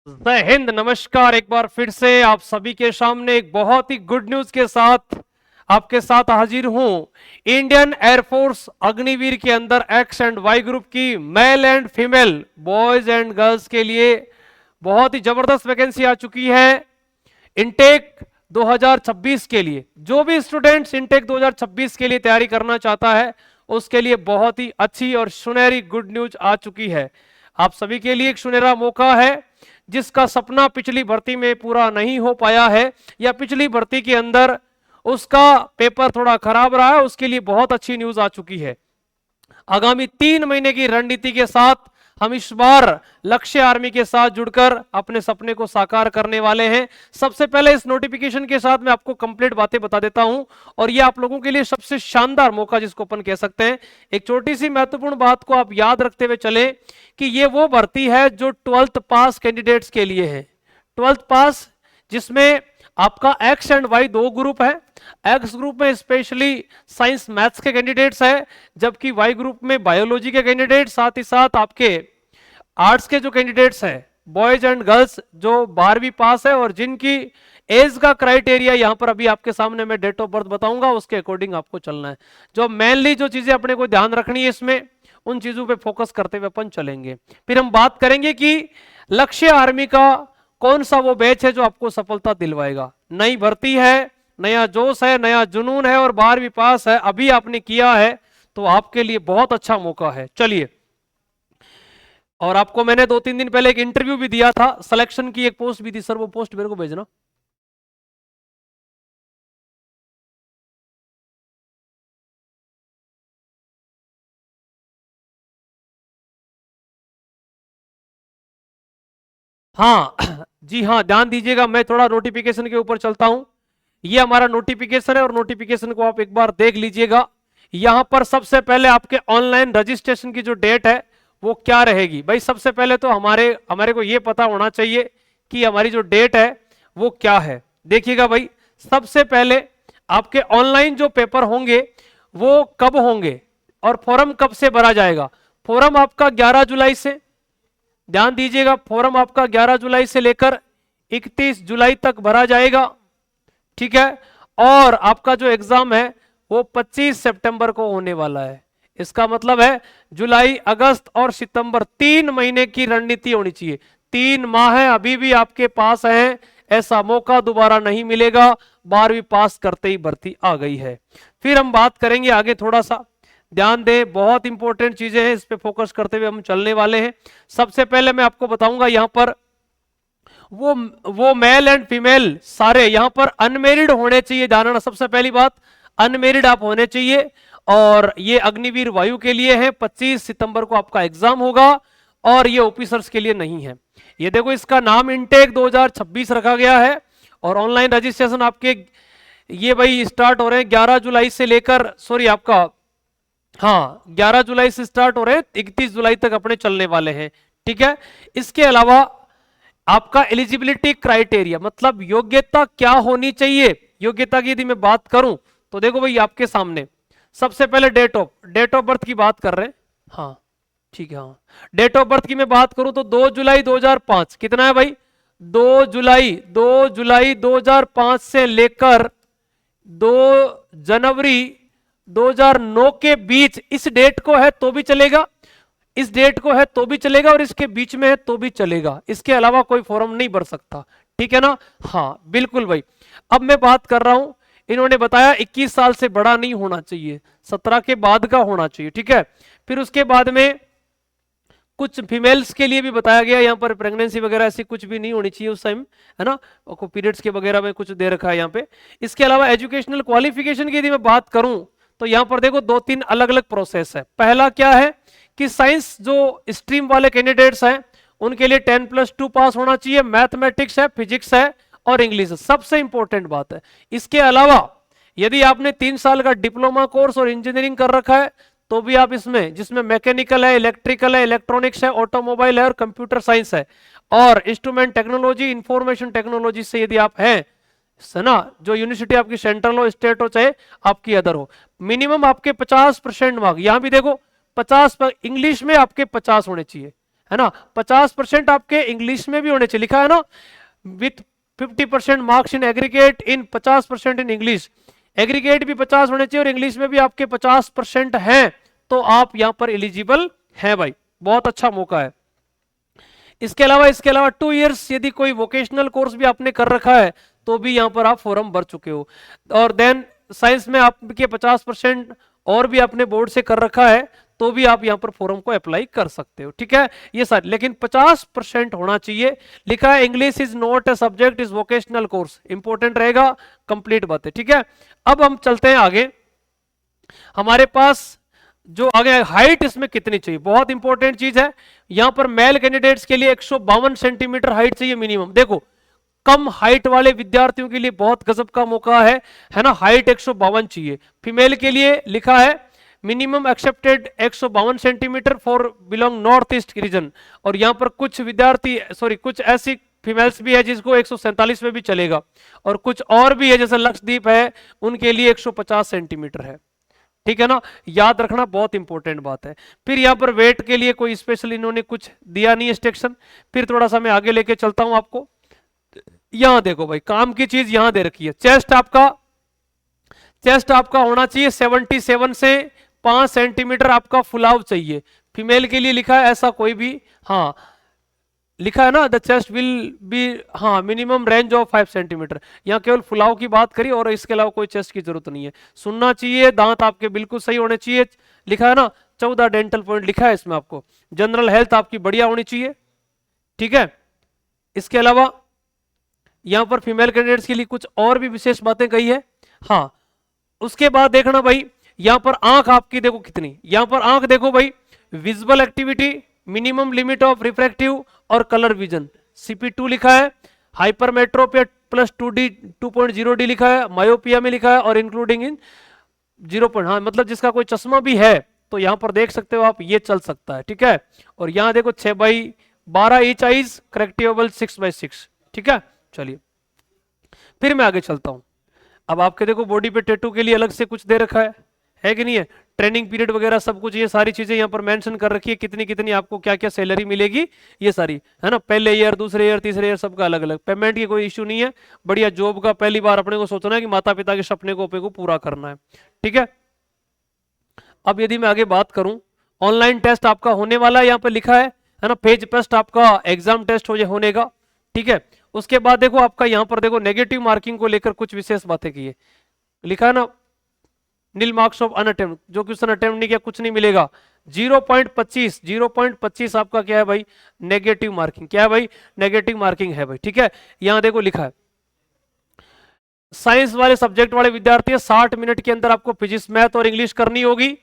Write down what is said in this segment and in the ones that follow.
जय हिंद, नमस्कार। एक बार फिर से आप सभी के सामने एक बहुत ही गुड न्यूज के साथ आपके साथ हाजिर हूं। इंडियन एयरफोर्स अग्निवीर के अंदर एक्स एंड वाई ग्रुप की male and female boys and girls के लिए बहुत ही जबरदस्त वैकेंसी आ चुकी है। इनटेक 2026 के लिए जो भी स्टूडेंट्स इनटेक 2026 के लिए तैयारी करना चाहता है उसके लिए बहुत ही अच्छी और सुनहरी गुड न्यूज आ चुकी है। आप सभी के लिए एक सुनहरा मौका है। जिसका सपना पिछली भर्ती में पूरा नहीं हो पाया है या पिछली भर्ती के अंदर उसका पेपर थोड़ा खराब रहा है, उसके लिए बहुत अच्छी न्यूज आ चुकी है। आगामी 3 महीने की रणनीति के साथ हम इस बार लक्ष्य आर्मी के साथ जुड़कर अपने सपने को साकार करने वाले हैं। सबसे पहले इस नोटिफिकेशन के साथ मैं आपको कंप्लीट बातें बता देता हूं और ये आप लोगों के लिए सबसे शानदार मौका जिसको अपन कह सकते हैं। एक छोटी सी महत्वपूर्ण बात को आप याद रखते हुए चले कि ये वो भर्ती है जो 12th पास कैंडिडेट्स के लिए है। 12th पास जिसमें आपका एक्स एंड वाई दो ग्रुप है। एक्स ग्रुप में स्पेशली साइंस मैथ्स के कैंडिडेट्स है, जबकि वाई ग्रुप में बायोलॉजी के कैंडिडेट, साथ ही साथ आपके आर्ट्स के जो कैंडिडेट्स हैं बॉयज एंड गर्ल्स जो 12वीं पास है और जिनकी एज का क्राइटेरिया यहां पर अभी आपके सामने मैं डेट ऑफ बर्थ बताऊंगा, उसके अकॉर्डिंग आपको चलना है। जो मेनली जो चीजें अपने को ध्यान रखनी है इसमें, उन चीजों पे फोकस करते हुए अपन चलेंगे। फिर हम बात करेंगे कि लक्ष्य आर्मी का कौन सा वो बैच है जो आपको सफलता दिलवाएगा। नई भर्ती है, नया जोश है, नया जुनून है और 12वीं पास है, अभी आपने किया है तो आपके लिए बहुत अच्छा मौका है। चलिए, और आपको मैंने 2-3 दिन पहले एक इंटरव्यू भी दिया था, सिलेक्शन की एक पोस्ट भी थी सर, वो पोस्ट मेरे को भेजना। हाँ जी हाँ, ध्यान दीजिएगा। मैं थोड़ा नोटिफिकेशन के ऊपर चलता हूं। ये हमारा नोटिफिकेशन है और नोटिफिकेशन को आप एक बार देख लीजिएगा। यहां पर सबसे पहले आपके ऑनलाइन रजिस्ट्रेशन की जो डेट है वो क्या रहेगी। भाई सबसे पहले तो हमारे को ये पता होना चाहिए कि हमारी जो डेट है वो क्या है। देखिएगा भाई, सबसे पहले आपके ऑनलाइन जो पेपर होंगे वो कब होंगे और फॉर्म कब से भरा जाएगा। फॉर्म आपका 11 जुलाई से, ध्यान दीजिएगा, फॉर्म आपका 11 जुलाई से लेकर 31 जुलाई तक भरा जाएगा, ठीक है। और आपका जो एग्जाम है वो 25 सितंबर को होने वाला है। इसका मतलब है जुलाई, अगस्त और सितंबर 3 महीने की रणनीति होनी चाहिए। 3 माह है अभी भी आपके पास है, ऐसा मौका दोबारा नहीं मिलेगा। 12वीं पास करते ही भर्ती आ गई है। फिर हम बात करेंगे आगे, थोड़ा सा ध्यान दें, बहुत इंपॉर्टेंट चीजें हैं, इस पे फोकस करते हुए हम चलने वाले हैं। सबसे पहले मैं आपको बताऊंगा यहां पर वो मेल एंड फीमेल सारे यहां पर अनमेरिड होने चाहिए। जानना सबसे पहली बात, अनमेरिड आप होने चाहिए। और ये अग्निवीर वायु के लिए है, 25 सितंबर को आपका एग्जाम होगा और ये ऑफिसर्स के लिए नहीं है। ये देखो, इसका नाम इनटेक 2026 रखा गया है और ऑनलाइन रजिस्ट्रेशन आपके ये भाई स्टार्ट हो रहे हैं 11 जुलाई से लेकर, सॉरी आपका, हाँ 11 जुलाई से स्टार्ट हो रहे हैं, 31 जुलाई तक अपने चलने वाले हैं, ठीक है। इसके अलावा आपका एलिजिबिलिटी क्राइटेरिया मतलब योग्यता क्या होनी चाहिए। योग्यता की यदि मैं बात करूं तो देखो भाई, आपके सामने सबसे पहले डेट ऑफ बर्थ की बात कर रहे हैं। हाँ ठीक है, हाँ डेट ऑफ बर्थ की मैं बात करूं तो 2 जुलाई 2005, कितना है भाई, 2 जुलाई 2005 से लेकर 2 जनवरी 2009 के बीच, इस डेट को है तो भी चलेगा, इस डेट को है तो भी चलेगा और इसके बीच में है तो भी चलेगा। इसके अलावा कोई फॉर्म नहीं भर सकता, ठीक है ना। हाँ बिल्कुल भाई। अब मैं बात कर रहा हूं, इन्होंने बताया 21 साल से बड़ा नहीं होना चाहिए, 17 के बाद का होना चाहिए, ठीक है। फिर उसके बाद में कुछ फीमेल्स के लिए भी बताया गया, यहाँ पर प्रेगनेंसी वगैरह ऐसी कुछ भी नहीं होनी चाहिए उस टाइम, है ना। पीरियड्स के वगैरह में कुछ दे रखा है यहाँ पे। इसके अलावा एजुकेशनल क्वालिफिकेशन की यदि मैं बात करूं तो यहाँ पर देखो 2-3 अलग अलग प्रोसेस है। पहला क्या है कि साइंस जो स्ट्रीम वाले कैंडिडेट्स हैं उनके लिए 10+2 पास होना चाहिए। मैथमेटिक्स है, फिजिक्स है और इंग्लिश है, सबसे इंपॉर्टेंट बात है। इसके अलावा यदि आपने 3 साल का डिप्लोमा कोर्स और इंजीनियरिंग कर रखा है तो भी आप इसमें, जिसमें मैकेनिकल है, इलेक्ट्रिकल है, इलेक्ट्रॉनिक्स है, ऑटोमोबाइल है और कंप्यूटर साइंस है और इंस्ट्रूमेंट टेक्नोलॉजी, इंफॉर्मेशन टेक्नोलॉजी से यदि आप हैं, है ना, जो यूनिवर्सिटी आपकी सेंट्रल हो, स्टेट हो, चाहे आपकी अदर हो, मिनिमम आपके 50% मार्क। यहां भी देखो 50 पर इंग्लिश में आपके 50 होने चाहिए, है ना। 50% आपके इंग्लिश में भी होने चाहिए, लिखा है ना, with 50% marks in aggregate in 50% in English. Aggregate भी 50 होने चाहिए और इंग्लिश में भी आपके 50% हैं, तो आप यहां पर एलिजिबल हैं भाई, बहुत अच्छा मौका है। इसके अलावा 2 इयर्स यदि कोई वोकेशनल कोर्स भी आपने कर रखा है तो भी यहां पर आप फॉर्म भर चुके हो। और देन साइंस में आपके 50% और भी आपने बोर्ड से कर रखा है तो भी आप यहां पर फॉर्म को अप्लाई कर सकते हो, ठीक है। ये सारे, लेकिन 50% होना चाहिए। लिखा है English is not a subject is vocational course, important रहेगा, कंप्लीट बात है, ठीक है। अब हम चलते हैं आगे। हमारे पास जो आगे हाइट इसमें कितनी चाहिए, बहुत इंपॉर्टेंट चीज है। यहां पर मेल कैंडिडेट्स के लिए 152 सेंटीमीटर हाइट चाहिए मिनिमम। देखो, कम हाइट वाले विद्यार्थियों के लिए बहुत गजब का मौका है ना, हाइट 152 चाहिए। फीमेल के लिए लिखा है minimum accepted 152 centimetre for belong north east region. और यहां पर कुछ विद्यार्थी, सॉरी, कुछ ऐसी फीमेल्स भी है जिसको 147 में भी चलेगा, और कुछ और भी है जैसे लक्षद्वीप है, उनके लिए 150 सेंटीमीटर है, ठीक है ना। याद रखना, बहुत इंपॉर्टेंट बात है। फिर यहां पर वेट के लिए कोई स्पेशल इन्होंने कुछ दिया नहीं इंस्ट्रक्शन। फिर थोड़ा सा मैं आगे लेके चलता हूं आपको। यहां देखो भाई, काम की चीज यहां दे रखी है। चेस्ट आपका होना चाहिए 77 से 5 सेंटीमीटर आपका फुलाव चाहिए। फीमेल के लिए लिखा है ऐसा कोई भी, हाँ लिखा है ना, द चेस्ट विल बी, हाँ मिनिमम रेंज ऑफ 5 सेंटीमीटर। यहाँ केवल फुलाव की बात करी और इसके अलावा कोई चेस्ट की जरूरत नहीं है। सुनना चाहिए, दांत आपके बिल्कुल सही होने चाहिए, लिखा है ना। 14 डेंटल पॉइंट लिखा है इसमें आपको। जनरल हेल्थ आपकी बढ़िया होनी चाहिए, ठीक है। इसके अलावा यहां पर फीमेल कैंडिडेट्स के लिए कुछ और भी विशेष बातें कही है, हाँ। उसके बाद देखना भाई, यहां पर आंख आपकी देखो कितनी, यहां पर आंख देखो भाई, visual activity, minimum limit of refractive और कलर विजन, CP2 लिखा है। हाइपरमेट्रोपिया प्लस 2D 2.0D लिखा है। मायोपिया में लिखा है और इंक्लूडिंग इन 0. हाँ, मतलब जिसका कोई चश्मा भी है तो यहां पर देख सकते हो आप, ये चल सकता है, ठीक है। और यहां देखो 6/12 ईच आइज, करेक्टेबल 6/6, ठीक है। चलिए फिर मैं आगे चलता हूं। अब आपके देखो बॉडी पे टैटू के लिए अलग से कुछ दे रखा है कि नहीं है, ट्रेनिंग पीरियड वगैरह सब कुछ, ये सारी चीजें यहाँ पर मेंशन कर रखी है, कितनी कितनी आपको क्या क्या सैलरी मिलेगी, ये सारी है ना। पहले ईयर, दूसरे ईयर, तीसरे ईयर, सबका अलग अलग। पेमेंट की कोई इश्यू नहीं है, बढ़िया जॉब का पहली बार अपने को सोचना है कि माता पिता के सपने को अपने को पूरा करना है, ठीक है। अब यदि मैं आगे बात करूं, ऑनलाइन टेस्ट आपका होने वाला है, यहाँ पर लिखा है ना, पेज टेस्ट आपका एग्जाम टेस्ट होने का, ठीक है। उसके बाद देखो आपका यहाँ पर देखो नेगेटिव मार्किंग को लेकर कुछ विशेष बातें की है, लिखा है ना, नील मार्क्स ऑफ अनअटेम्प्ट, जो क्वेश्चन अटेम्प्ट नहीं किया कुछ नहीं मिलेगा। 0.25 आपका क्या है भाई, नेगेटिव मार्किंग, क्या है भाई, नेगेटिव मार्किंग है भाई, ठीक है। यहां देखो लिखा है साइंस वाले सब्जेक्ट वाले विद्यार्थी 60 मिनट के अंदर आपको फिजिक्स, मैथ और इंग्लिश करनी होगी।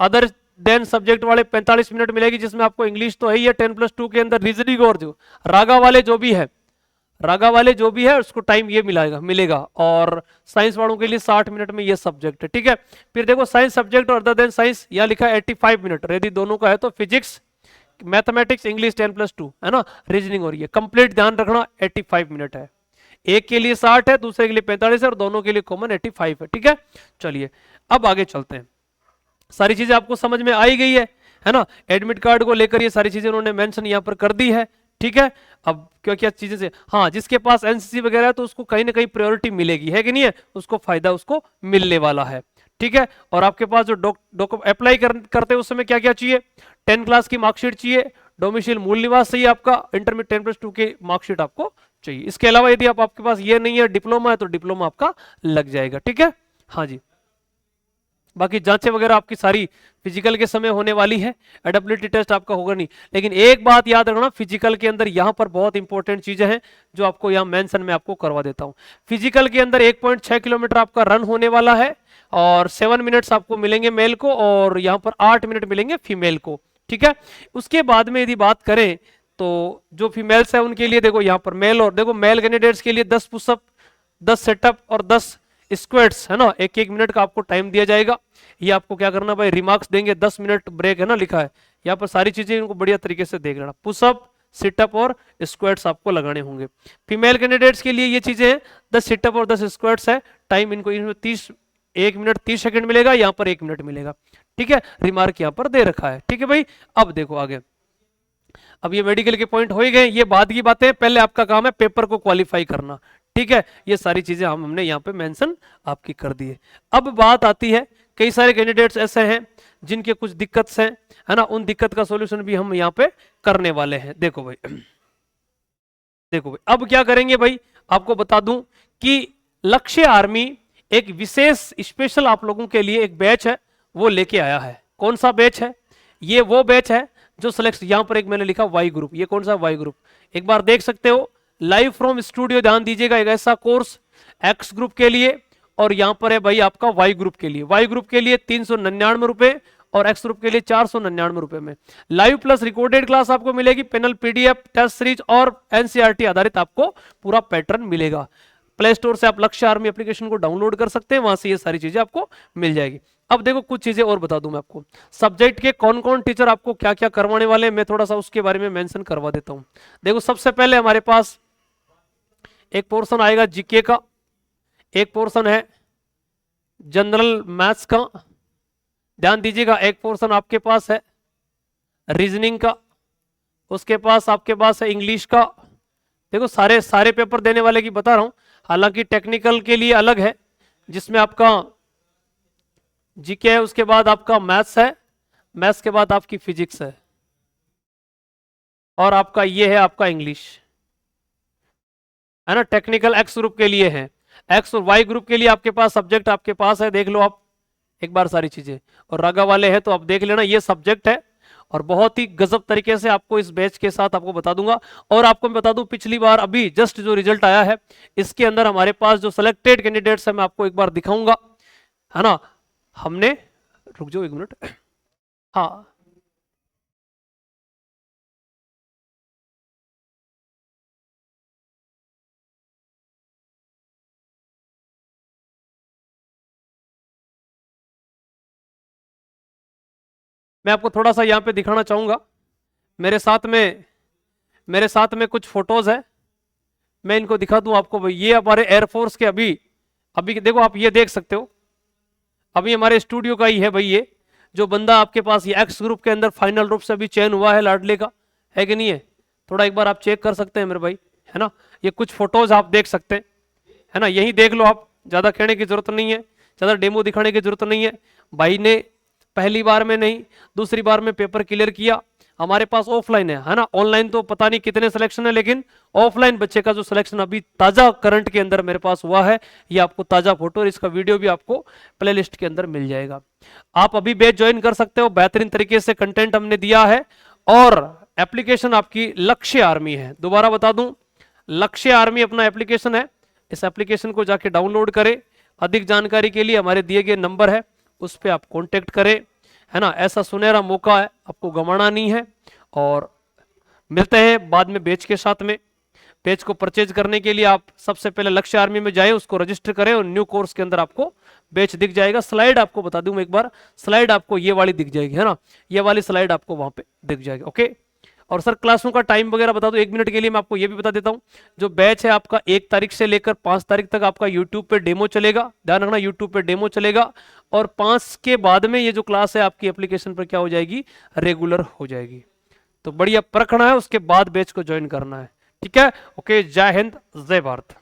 अदर देन सब्जेक्ट वाले 45 मिनट मिलेगी, जिसमें आपको इंग्लिश तो है ही है, 10+2 के अंदर रीजनिंग, और जो रागा वाले जो भी है उसको टाइम ये मिलेगा। और साइंस वालों के लिए 60 मिनट में ये सब्जेक्ट है, ठीक है। फिर देखो साइंस सब्जेक्ट और अदर देन साइंस, यहाँ लिखा है 85 मिनट, यदि दोनों का है तो फिजिक्स, मैथमेटिक्स, इंग्लिश 10+2 है ना, रीजनिंग, और ये कंप्लीट ध्यान रखना 85 मिनट है। एक के लिए 60 है, दूसरे के लिए 45 है, और दोनों के लिए कॉमन 85 है, ठीक है। चलिए अब आगे चलते हैं। सारी चीजें आपको समझ में आई गई है ना। एडमिट कार्ड को लेकर ये सारी चीजें उन्होंने मेंशन यहाँ पर कर दी है, ठीक है। अब क्या क्या चीजें से, हाँ, जिसके पास एनसीसी वगैरह है तो उसको कहीं ना कहीं प्रायोरिटी मिलेगी, है कि नहीं है, उसको फायदा उसको मिलने वाला है, ठीक है। और आपके पास जो अप्लाई करते हैं उस समय क्या क्या चाहिए, 10 क्लास की मार्कशीट चाहिए, डोमिसाइल मूल निवास चाहिए आपका, इंटरमीडिएट 10+2 की मार्कशीट आपको चाहिए। इसके अलावा यदि आपके पास ये नहीं है, डिप्लोमा है, तो डिप्लोमा आपका लग जाएगा, ठीक है। हाँ जी, बाकी जांचें वगैरह आपकी सारी फिजिकल के समय होने वाली है, एडेबिलिटी टेस्ट आपका होगा नहीं। लेकिन एक बात याद रखना, फिजिकल के अंदर यहां पर बहुत इंपॉर्टेंट चीजें हैं जो आपको यहां मेंशन में आपको करवा देता हूं। फिजिकल के अंदर 1.6 किलोमीटर आपका रन होने वाला है, और 7 मिनट्स आपको मिलेंगे मेल को, और यहां पर 8 मिनट मिलेंगे फीमेल को, ठीक है। उसके बाद में यदि बात करें तो जो फीमेल्स है उनके लिए देखो यहाँ पर मेल, और देखो मेल कैंडिडेट्स के लिए 10 पुशअप, 10 सेटअप और 10 स्क्वाट्स है ना, एक एक मिनट का आपको टाइम दिया जाएगा। ये आपको क्या करना भाई, रिमार्क्स देंगे, 10 मिनट ब्रेक है ना लिखा है यहाँ पर, सारी चीजें इनको बढ़िया तरीके से देख लेना। पुशअप, सिटअप और स्क्वाट्स आपको लगाने होंगे। फीमेल कैंडिडेट्स के लिए ये चीजें हैं, 10 सिटअप और 10 स्क्वाट्स है। टाइम इनको 1 मिनट 30 सेकंड मिलेगा, यहाँ पर 1 मिनट मिलेगा, ठीक है। रिमार्क यहाँ पर दे रखा है, ठीक है भाई। अब देखो आगे, अब ये मेडिकल के पॉइंट हो ही गए, ये बाद की बातें, पहले आपका काम है पेपर को क्वालिफाई करना। ठीक है, ये सारी चीजें हमने यहाँ पे मेंशन आपकी कर दी है। अब बात आती है, कई सारे कैंडिडेट्स ऐसे हैं जिनके कुछ दिक्कत हैं, है ना, उन दिक्कत का सॉल्यूशन भी हम यहाँ पे करने वाले हैं। देखो भाई, देखो भाई, अब क्या करेंगे भाई, आपको बता दूं कि लक्ष्य आर्मी एक विशेष स्पेशल आप लोगों के लिए एक बैच है वो लेके आया है। कौन सा बैच है? ये वो बैच है जो सिलेक्ट, यहां पर एक मैंने लिखा वाई ग्रुप, ये कौन सा वाई ग्रुप, एक बार देख सकते हो, लाइव फ्रॉम स्टूडियो, ध्यान दीजिएगा, एक ऐसा कोर्स एक्स ग्रुप के लिए, और यहां पर है भाई आपका वाई ग्रुप के लिए। वाई ग्रुप के लिए 399 रुपए और एक्स ग्रुप के लिए 499 रुपए में लाइव प्लस रिकॉर्डेड क्लास आपको मिलेगी, पैनल पीडीएफ, टेस्ट सीरीज और एनसीईआरटी आधारित आपको पूरा पैटर्न मिलेगा। प्ले स्टोर से आप लक्ष्य आर्मी एप्लीकेशन को डाउनलोड कर सकते हैं, वहां से ये सारी चीजें आपको मिल जाएगी। अब देखो कुछ चीजें और बता दूं मैं आपको, सब्जेक्ट के कौन कौन टीचर आपको क्या क्या करवाने वाले हैं, मैं थोड़ा सा उसके बारे में मेंशन करवा देता हूं। देखो सबसे पहले हमारे पास एक पोर्शन आएगा जीके का, एक पोर्शन है जनरल मैथ्स का, ध्यान दीजिएगा, एक पोर्शन आपके पास है रीजनिंग का, उसके पास आपके पास है इंग्लिश का। देखो सारे सारे पेपर देने वाले की बता रहा हूं, हालांकि टेक्निकल के लिए अलग है जिसमें आपका जीके है, उसके बाद आपका मैथ्स है, मैथ्स के बाद आपकी फिजिक्स है, और आपका ये है आपका इंग्लिश, है ना। टेक्निकल एक्स ग्रुप के लिए है, एक्स और वाई ग्रुप के लिए आपके पास सब्जेक्ट आपके पास है, देख लो आप एक बार सारी चीजें, और रागा वाले हैं तो आप देख लेना, ये सब्जेक्ट है, और बहुत ही गजब तरीके से आपको इस बैच के साथ आपको बता दूंगा। और आपको मैं बता दूं, पिछली बार अभी जस्ट जो रिजल्ट आया है, इसके अंदर हमारे पास जो सिलेक्टेड कैंडिडेट्स है मैं आपको एक बार दिखाऊंगा, है ना। हमने, रुक जाओ एक मिनट, हाँ मैं आपको थोड़ा सा यहाँ पे दिखाना चाहूंगा, मेरे साथ में, मेरे साथ में कुछ फोटोज है, मैं इनको दिखा दूं आपको भाई। ये हमारे एयरफोर्स के अभी अभी देखो आप ये देख सकते हो, अभी हमारे स्टूडियो का ही है भाई, ये जो बंदा आपके पास ये एक्स ग्रुप के अंदर फाइनल रूप से अभी चयन हुआ है लाडले का, है कि नहीं है, थोड़ा एक बार आप चेक कर सकते हैं मेरे भाई, है ना। ये कुछ फोटोज आप देख सकते हैं, है ना, यही देख लो आप, ज्यादा कहने की जरूरत नहीं है, ज्यादा डेमो दिखाने की जरूरत नहीं है। भाई ने पहली बार में नहीं, दूसरी बार में पेपर क्लियर किया। हमारे पास ऑफलाइन है ना, ऑनलाइन तो पता नहीं कितने सिलेक्शन है, लेकिन ऑफलाइन बच्चे का जो सिलेक्शन अभी ताजा करंट के अंदर मेरे पास हुआ है, ये आपको ताजा फोटो और इसका वीडियो भी आपको प्लेलिस्ट के अंदर मिल जाएगा। आप अभी बैच ज्वाइन कर सकते हो, बेहतरीन तरीके से कंटेंट हमने दिया है, और एप्लीकेशन आपकी लक्ष्य आर्मी है। दोबारा बता दूं, लक्ष्य आर्मी अपना एप्लीकेशन है, इस एप्लीकेशन को जाके डाउनलोड करें। अधिक जानकारी के लिए हमारे दिए गए नंबर है, उस पर आप कॉन्टेक्ट करें, है ना। ऐसा सुनहरा मौका है, आपको गंवाना नहीं है। और मिलते हैं बाद में बैच के साथ में। बैच को परचेज करने के लिए आप सबसे पहले लक्ष्य आर्मी में जाएं, उसको रजिस्टर करें, और न्यू कोर्स के अंदर आपको बैच दिख जाएगा। स्लाइड आपको बता दूं एक बार, स्लाइड आपको ये वाली दिख जाएगी, है ना, ये वाली स्लाइड आपको वहां पे दिख जाएगी। ओके, और सर क्लासों का टाइम वगैरह बता दो, 1 मिनट के लिए मैं आपको ये भी बता देता हूँ। जो बैच है आपका 1 तारीख से लेकर 5 तारीख तक आपका यूट्यूब पे डेमो चलेगा, ध्यान रखना यूट्यूब पे डेमो चलेगा, और 5 के बाद में ये जो क्लास है आपकी एप्लीकेशन पर क्या हो जाएगी, रेगुलर हो जाएगी। तो बढ़िया परखना है, उसके बाद बैच को ज्वाइन करना है, ठीक है। ओके, जय हिंद, जय भारत।